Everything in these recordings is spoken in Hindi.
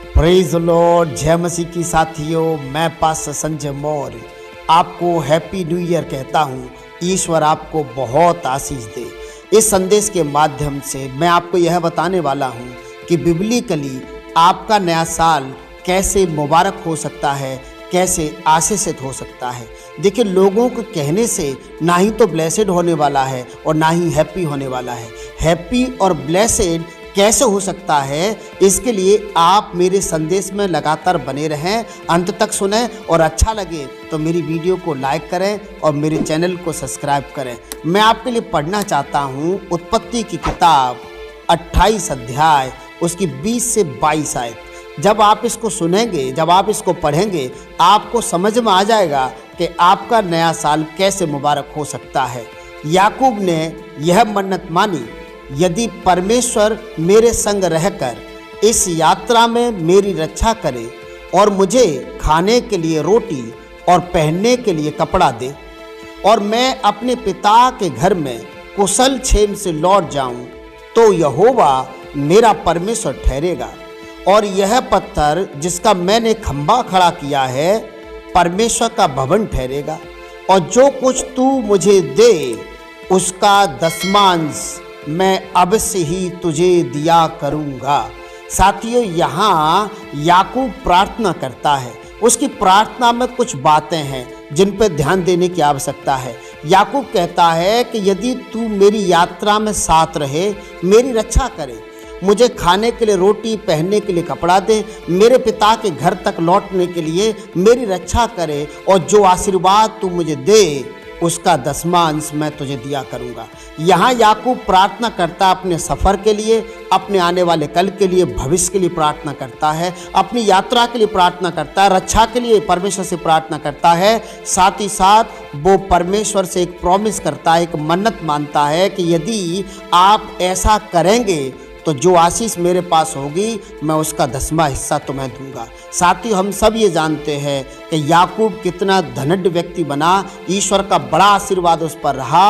प्रेज लॉर्ड, जय मसीह की साथियों। मैं पास्टर संजय मौर्य आपको हैप्पी न्यू ईयर कहता हूँ। ईश्वर आपको बहुत आशीष दे। इस संदेश के माध्यम से मैं आपको यह बताने वाला हूँ कि बिबलिकली आपका नया साल कैसे मुबारक हो सकता है, कैसे आशीषित हो सकता है। देखिए, लोगों को कहने से ना ही तो ब्लेसेड होने वाला है और ना ही हैप्पी होने वाला है। हैप्पी और ब्लेसेड कैसे हो सकता है, इसके लिए आप मेरे संदेश में लगातार बने रहें, अंत तक सुनें और अच्छा लगे तो मेरी वीडियो को लाइक करें और मेरे चैनल को सब्सक्राइब करें। मैं आपके लिए पढ़ना चाहता हूँ उत्पत्ति की किताब 28 अध्याय उसकी 20 से 22 आयत। जब आप इसको सुनेंगे, जब आप इसको पढ़ेंगे, आपको समझ में आ जाएगा कि आपका नया साल कैसे मुबारक हो सकता है। याकूब ने यह मन्नत मानी, यदि परमेश्वर मेरे संग रहकर इस यात्रा में मेरी रक्षा करे और मुझे खाने के लिए रोटी और पहनने के लिए कपड़ा दे और मैं अपने पिता के घर में कुशल क्षेम से लौट जाऊं, तो यहोवा मेरा परमेश्वर ठहरेगा और यह पत्थर जिसका मैंने खंभा खड़ा किया है परमेश्वर का भवन ठहरेगा और जो कुछ तू मुझे दे उसका दसमांश मैं अवश्य ही तुझे दिया करूँगा। साथियों, यहाँ याकूब प्रार्थना करता है। उसकी प्रार्थना में कुछ बातें हैं जिन पर ध्यान देने की आवश्यकता है। याकूब कहता है कि यदि तू मेरी यात्रा में साथ रहे, मेरी रक्षा करे, मुझे खाने के लिए रोटी, पहनने के लिए कपड़ा दे, मेरे पिता के घर तक लौटने के लिए मेरी रक्षा करे और जो आशीर्वाद तू मुझे दे उसका दसमांश मैं तुझे दिया करूँगा। यहाँ याकूब प्रार्थना करता है अपने सफ़र के लिए, अपने आने वाले कल के लिए, भविष्य के लिए प्रार्थना करता है, अपनी यात्रा के लिए प्रार्थना करता है, रक्षा के लिए परमेश्वर से प्रार्थना करता है। साथ ही साथ वो परमेश्वर से एक प्रॉमिस करता है, एक मन्नत मानता है कि यदि आप ऐसा करेंगे तो जो आशीष मेरे पास होगी मैं उसका 10वां हिस्सा तुम्हें दूंगा। साथ ही हम सब ये जानते हैं कि याकूब कितना धनढ़ व्यक्ति बना, ईश्वर का बड़ा आशीर्वाद उस पर रहा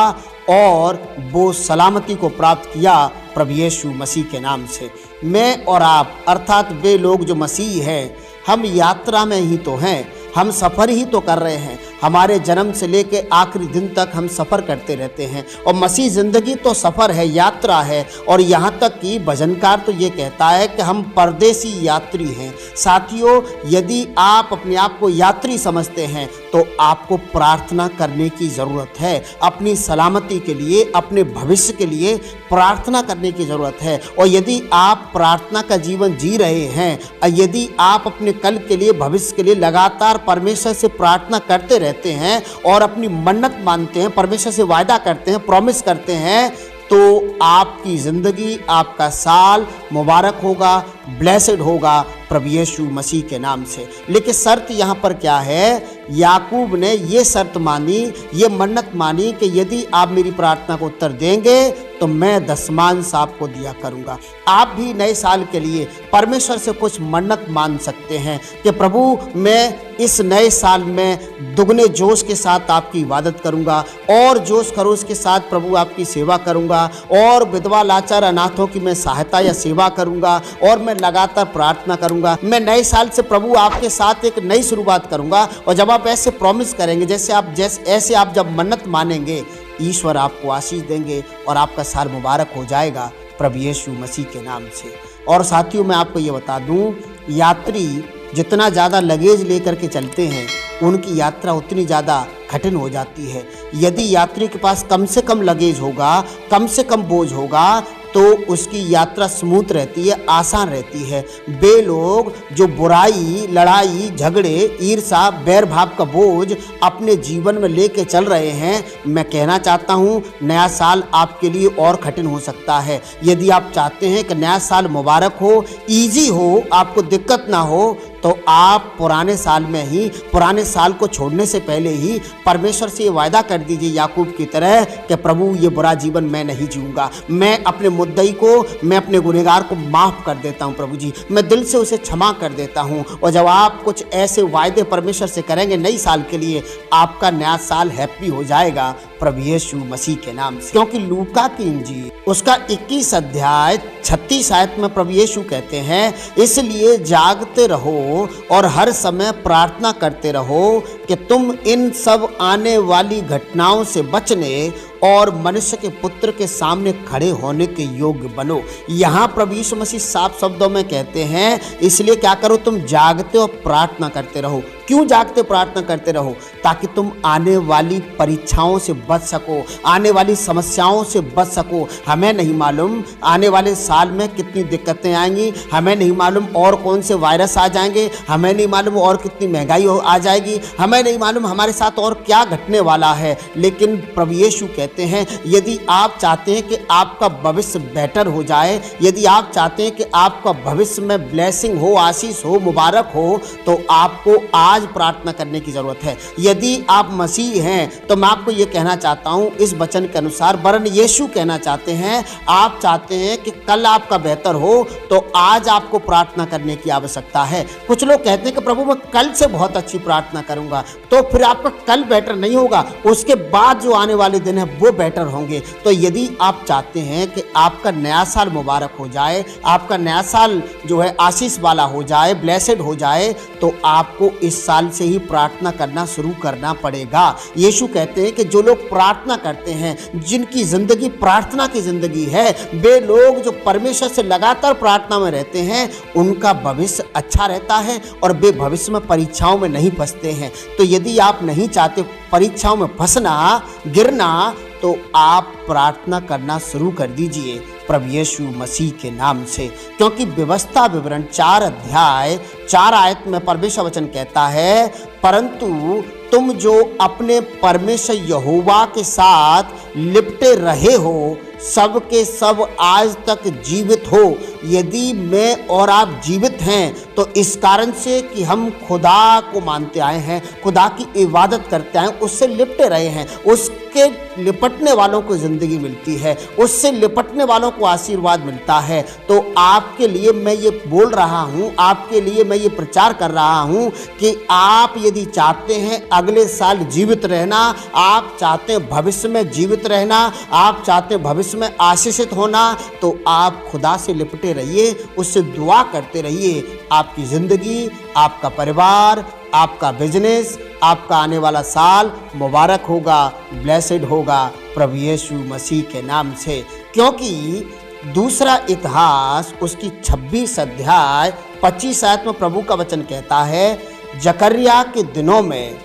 और वो सलामती को प्राप्त किया प्रभु यीशु मसीह के नाम से। मैं और आप अर्थात वे लोग जो मसीह हैं, हम यात्रा में ही तो हैं, हम सफ़र ही तो कर रहे हैं। हमारे जन्म से लेके आखिरी दिन तक हम सफ़र करते रहते हैं और मसीह ज़िंदगी तो सफ़र है, यात्रा है। और यहाँ तक कि भजनकार तो ये कहता है कि हम परदेसी यात्री हैं। साथियों, यदि आप अपने आप को यात्री समझते हैं तो आपको प्रार्थना करने की ज़रूरत है। अपनी सलामती के लिए, अपने भविष्य के लिए प्रार्थना करने की ज़रूरत है। और यदि आप प्रार्थना का जीवन जी रहे हैं, यदि आप अपने कल के लिए, भविष्य के लिए लगातार परमेश्वर से प्रार्थना करते रहते हैं और अपनी मन्नत मानते हैं, परमेश्वर से वायदा करते हैं, प्रॉमिस करते हैं, तो आपकी ज़िंदगी, आपका साल मुबारक होगा, ब्लेसेड होगा प्रभु यीशु मसीह के नाम से। लेकिन शर्त यहाँ पर क्या है? याकूब ने ये शर्त मानी, ये मन्नत मानी कि यदि आप मेरी प्रार्थना को उत्तर देंगे तो मैं दसमांश आपको दिया करूँगा। आप भी नए साल के लिए परमेश्वर से कुछ मन्नत मान सकते हैं कि प्रभु, मैं इस नए साल में दुगने जोश के साथ आपकी इबादत करूँगा और जोश खरोश के साथ प्रभु आपकी सेवा करूँगा और विधवा लाचार अनाथों की मैं सहायता या सेवा करूँगा और मैं लगातार प्रार्थना करूँगा। मैं नए साल से प्रभु आपके साथ एक नई शुरुआत करूँगा। और जब आप ऐसे प्रॉमिस करेंगे, ऐसे आप जब मन्नत मानेंगे, ईश्वर आपको आशीष देंगे और आपका साल मुबारक हो जाएगा प्रभु यीशु मसीह के नाम से। और साथियों, मैं आपको ये बता दूं, यात्री जितना ज़्यादा लगेज लेकर के चलते हैं, उनकी यात्रा उतनी ज़्यादा कठिन हो जाती है। यदि यात्री के पास कम से कम लगेज होगा, कम से कम बोझ होगा, तो उसकी यात्रा स्मूथ रहती है, आसान रहती है। वे लोग जो बुराई, लड़ाई, झगड़े, ईर्ष्या, बैर भाव का बोझ अपने जीवन में लेके चल रहे हैं, मैं कहना चाहता हूँ नया साल आपके लिए और कठिन हो सकता है। यदि आप चाहते हैं कि नया साल मुबारक हो, ईजी हो, आपको दिक्कत ना हो, तो आप पुराने साल में ही, पुराने साल को छोड़ने से पहले ही परमेश्वर से ये वायदा कर दीजिए याकूब की तरह कि प्रभु, ये बुरा जीवन मैं नहीं जीऊँगा। मैं अपने मुद्दई को, मैं अपने गुनहगार को माफ़ कर देता हूँ प्रभु जी, मैं दिल से उसे क्षमा कर देता हूँ। और जब आप कुछ ऐसे वायदे परमेश्वर से करेंगे नई साल के लिए, आपका नया साल हैप्पी हो जाएगा प्रभु यीशु मसीह के नाम से। क्योंकि लूका की इंजील उसका 21 अध्याय 36 आयत में प्रभु यीशु कहते हैं, इसलिए जागते रहो और हर समय प्रार्थना करते रहो कि तुम इन सब आने वाली घटनाओं से बचने और मनुष्य के पुत्र के सामने खड़े होने के योग्य बनो। यहाँ प्रभु यीशु मसीह साफ शब्दों में कहते हैं, इसलिए क्या करो, तुम जागते और प्रार्थना करते रहो। क्यों जागते प्रार्थना करते रहो? ताकि तुम आने वाली परीक्षाओं से बच सको, आने वाली समस्याओं से बच सको। हमें नहीं मालूम आने वाले साल में कितनी दिक्कतें आएंगी, हमें नहीं मालूम और कौन से वायरस आ जाएंगे, हमें नहीं मालूम और कितनी महंगाई आ जाएगी, हमें नहीं मालूम हमारे साथ और क्या घटने वाला है। लेकिन प्रभु यीशु कहते हैं, यदि आप चाहते हैं कि आपका भविष्य बेटर हो जाए, यदि आप चाहते हैं कि आपका भविष्य में ब्लेसिंग हो, आशीष हो, मुबारक हो, तो आपको आज प्रार्थना करने की जरूरत है। यदि आप मसीह हैं तो मैं आपको यह कहना चाहता हूं इस वचन के अनुसार, वरन यीशु कहना चाहते हैं, आप चाहते हैं कि कल आपका बेहतर हो तो आज आपको प्रार्थना करने की आवश्यकता है। कुछ लोग कहते हैं कि प्रभु मैं कल से बहुत अच्छी प्रार्थना करूंगा, तो फिर आपका कल बेटर नहीं होगा, उसके बाद जो आने वाले दिन है वो बेटर होंगे। तो यदि आप चाहते हैं कि आपका नया साल मुबारक हो जाए, आपका नया साल जो है आशीष वाला हो जाए, ब्लेसेड हो जाए, तो आपको इस साल से ही प्रार्थना करना शुरू करना पड़ेगा। यीशु कहते हैं कि जो लोग प्रार्थना करते हैं, जिनकी जिंदगी प्रार्थना की जिंदगी है, वे लोग जो परमेश्वर से लगातार प्रार्थना में रहते हैं, उनका भविष्य अच्छा रहता है और वे भविष्य में परीक्षाओं में नहीं फंसते हैं। तो यदि आप नहीं चाहते परीक्षाओं में फंसना, गिरना, तो आप प्रार्थना करना शुरू कर दीजिए प्रभु यीशु मसीह के नाम से। क्योंकि व्यवस्था विवरण 4 अध्याय 4 आयत में परमेश्वर वचन कहता है, परंतु तुम जो अपने परमेश्वर यहोवा के साथ लिपटे रहे हो, सब के सब आज तक जीवित हो। यदि मैं और आप जीवित हैं तो इस कारण से कि हम खुदा को मानते आए हैं, खुदा की इबादत करते आए हैं, उससे लिपटे रहे हैं, उसके लिपटने वालों को ज़िंदगी मिलती है, उससे लिपटने वालों को आशीर्वाद मिलता है। तो आपके लिए मैं ये बोल रहा हूँ, आपके लिए मैं ये प्रचार कर रहा हूँ कि आप यदि चाहते हैं अगले साल जीवित रहना, आप चाहते हैं भविष्य में जीवित रहना, आप चाहते हैं भविष्य में आशीषित होना, तो आप खुदा से लिपटे रहिए, उससे दुआ करते रहिए। आपकी ज़िंदगी, आपका परिवार, आपका बिजनेस, आपका आने वाला साल मुबारक होगा, ब्लेसेड होगा प्रभु यीशु मसीह के नाम से। क्योंकि दूसरा इतिहास उसकी 26 अध्याय 25 आयत में प्रभु का वचन कहता है, जकरिया के दिनों में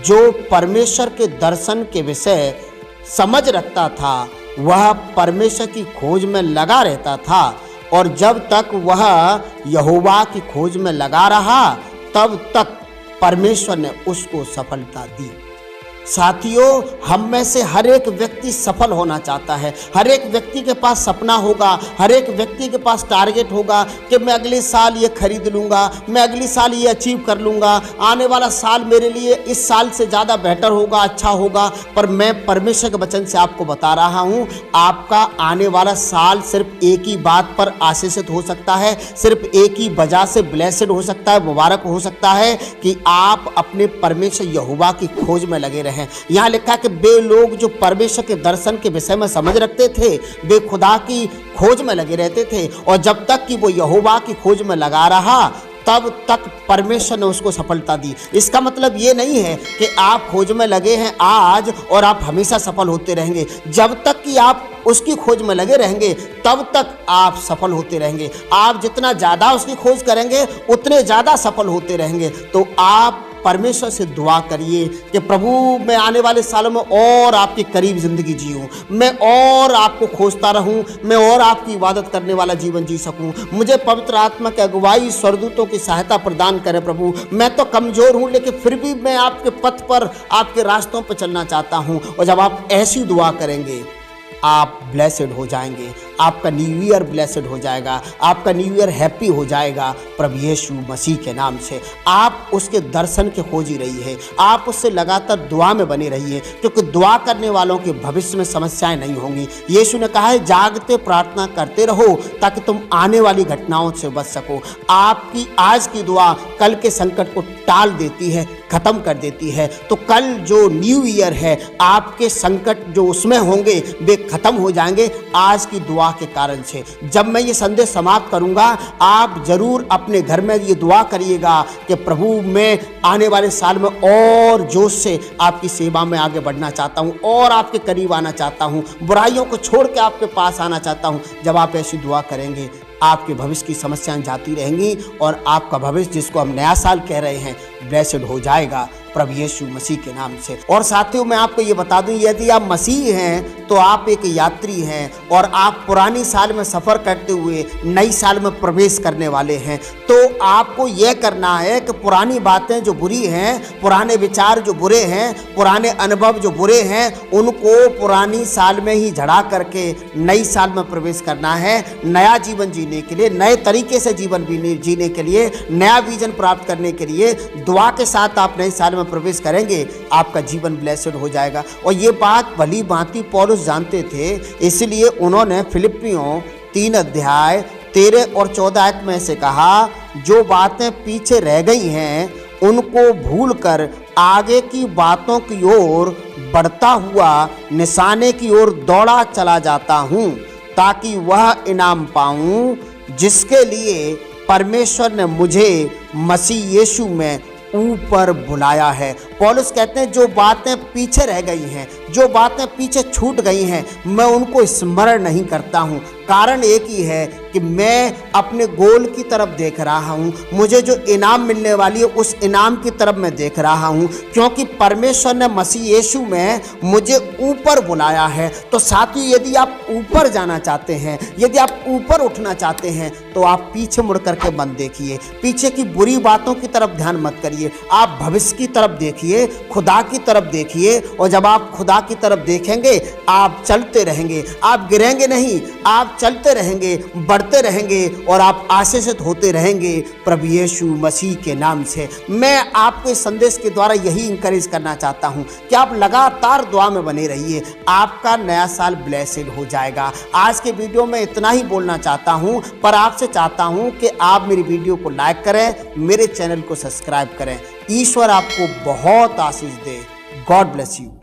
जो परमेश्वर के दर्शन के विषय समझ रखता था, वह परमेश्वर की खोज में लगा रहता था, और जब तक वह यहोवा की खोज में लगा रहा, तब तक परमेश्वर ने उसको सफलता दी। साथियों, हम में से हर एक व्यक्ति सफल होना चाहता है। हर एक व्यक्ति के पास सपना होगा, हर एक व्यक्ति के पास टारगेट होगा कि मैं अगले साल ये खरीद लूँगा, मैं अगले साल ये अचीव कर लूँगा, आने वाला साल मेरे लिए इस साल से ज़्यादा बेटर होगा, अच्छा होगा। पर मैं परमेश्वर के वचन से आपको बता रहा हूँ, आपका आने वाला साल सिर्फ एक ही बात पर आशीषित हो सकता है, सिर्फ एक ही वजह से ब्लेसेड हो सकता है, मुबारक हो सकता है, कि आप अपने परमेश्वर यहोवा की खोज में लगे रहें। यहाँ लिखा कि वे लोग जो परमेश्वर के दर्शन के विषय में समझ रखते थे, वे खुदा की खोज में लगे रहते थे, और जब तक कि वो यहोवा की खोज में लगा रहा, तब तक परमेश्वर ने उसको सफलता दी। इसका मतलब ये नहीं है कि आप खोज में लगे हैं आज और आप हमेशा सफल होते रहेंगे। जब तक कि आप उसकी खोज में लगे रहेंगे, तब तक आप सफल होते रहेंगे। आप जितना ज़्यादा उसकी खोज करेंगे, उतने ज़्यादा सफल होते रहेंगे। तो आप परमेश्वर से दुआ करिए कि प्रभु मैं आने वाले सालों में और आपके करीब ज़िंदगी जीऊँ, मैं और आपको खोजता रहूँ, मैं और आपकी इबादत करने वाला जीवन जी सकूँ। मुझे पवित्र आत्मा की अगुवाई, स्वर्गदूतों की सहायता प्रदान करे प्रभु। मैं तो कमज़ोर हूँ, लेकिन फिर भी मैं आपके पथ पर, आपके रास्तों पर चलना चाहता हूँ। और जब आप ऐसी दुआ करेंगे, आप ब्लेसेड हो जाएंगे, आपका न्यू ईयर ब्लेसेड हो जाएगा, आपका न्यू ईयर हैप्पी हो जाएगा प्रभु यीशु मसीह के नाम से। आप उसके दर्शन के खोजी रही है, आप उससे लगातार दुआ में बने रहिए, क्योंकि दुआ करने वालों के भविष्य में समस्याएं नहीं होंगी। यीशु ने कहा है, जागते प्रार्थना करते रहो ताकि तुम आने वाली घटनाओं से बच सको। आपकी आज की दुआ कल के संकट को टाल देती है, खत्म कर देती है। तो कल जो न्यू ईयर है, आपके संकट जो उसमें होंगे वे खत्म हो जाएंगे। आज की दुआ के कारण से। जब मैं ये संदेश समाप्त करूंगा, आप जरूर अपने घर में ये दुआ करिएगा कि प्रभु मैं आने वाले साल में और जोश से आपकी सेवा में आगे बढ़ना चाहता हूँ और आपके करीब आना चाहता हूँ, बुराइयों को छोड़ के आपके पास आना चाहता हूँ। जब आप ऐसी दुआ करेंगे, आपके भविष्य की समस्याएं जाती रहेंगी और आपका भविष्य, जिसको हम नया साल कह रहे हैं, ब्लेस्ड हो जाएगा प्रभु यीशु मसीह के नाम से। और साथियों, मैं आपको ये बता दूं, यदि आप मसीह हैं तो आप एक यात्री हैं और आप पुरानी साल में सफ़र करते हुए नई साल में प्रवेश करने वाले हैं। तो आपको यह करना है कि पुरानी बातें जो बुरी हैं, पुराने विचार जो बुरे हैं, पुराने अनुभव जो बुरे हैं, उनको पुरानी साल में ही झड़ा करके नई साल में प्रवेश करना है। नया जीवन जीने के लिए, नए तरीके से जीवन जीने के लिए, नया विजन प्राप्त करने के लिए दुआ के साथ आप नए साल में प्रवेश करेंगे, आपका जीवन ब्लेस्ड हो जाएगा। और ये बात भली भांति पौलुस जानते थे, इसलिए उन्होंने फिलिप्पियों 3 अध्याय 13 और 14 आयत में से कहा, जो बातें पीछे रह गई हैं उनको भूलकर आगे की बातों की ओर बढ़ता हुआ निशाने की ओर दौड़ा चला जाता हूँ, ताकि वह इनाम पाऊँ जिसके लिए परमेश्वर ने मुझे मसीह यीशु में ऊपर बुलाया है। पौलुस कहते हैं, जो बातें पीछे रह गई हैं, जो बातें पीछे छूट गई हैं, मैं उनको स्मरण नहीं करता हूँ। कारण एक ही है कि मैं अपने गोल की तरफ देख रहा हूँ, मुझे जो इनाम मिलने वाली है उस इनाम की तरफ मैं देख रहा हूँ, क्योंकि परमेश्वर ने मसीह यीशु में मुझे ऊपर बुलाया है। तो साथियों, यदि आप ऊपर जाना चाहते हैं, यदि आप ऊपर उठना चाहते हैं, तो आप पीछे मुड़ करके मत देखिए, पीछे की बुरी बातों की तरफ ध्यान मत करिए, आप भविष्य की तरफ देखिए, खुदा की तरफ देखिए। और जब आप खुदा की तरफ देखेंगे, आप चलते रहेंगे, आप गिरेंगे नहीं, आप चलते रहेंगे, बढ़ते रहेंगे और आप आशीषित होते रहेंगे प्रभु यीशु मसीह के नाम से। मैं आपको इस संदेश के द्वारा यही इंकरेज करना चाहता हूं कि आप लगातार दुआ में बने रहिए, आपका नया साल ब्लेस्ड हो जाएगा। आज के वीडियो में इतना ही बोलना चाहता हूं, पर आपसे चाहता हूं कि आप मेरी वीडियो को लाइक करें, मेरे चैनल को सब्सक्राइब करें। ईश्वर आपको बहुत आशीष दे। God bless you.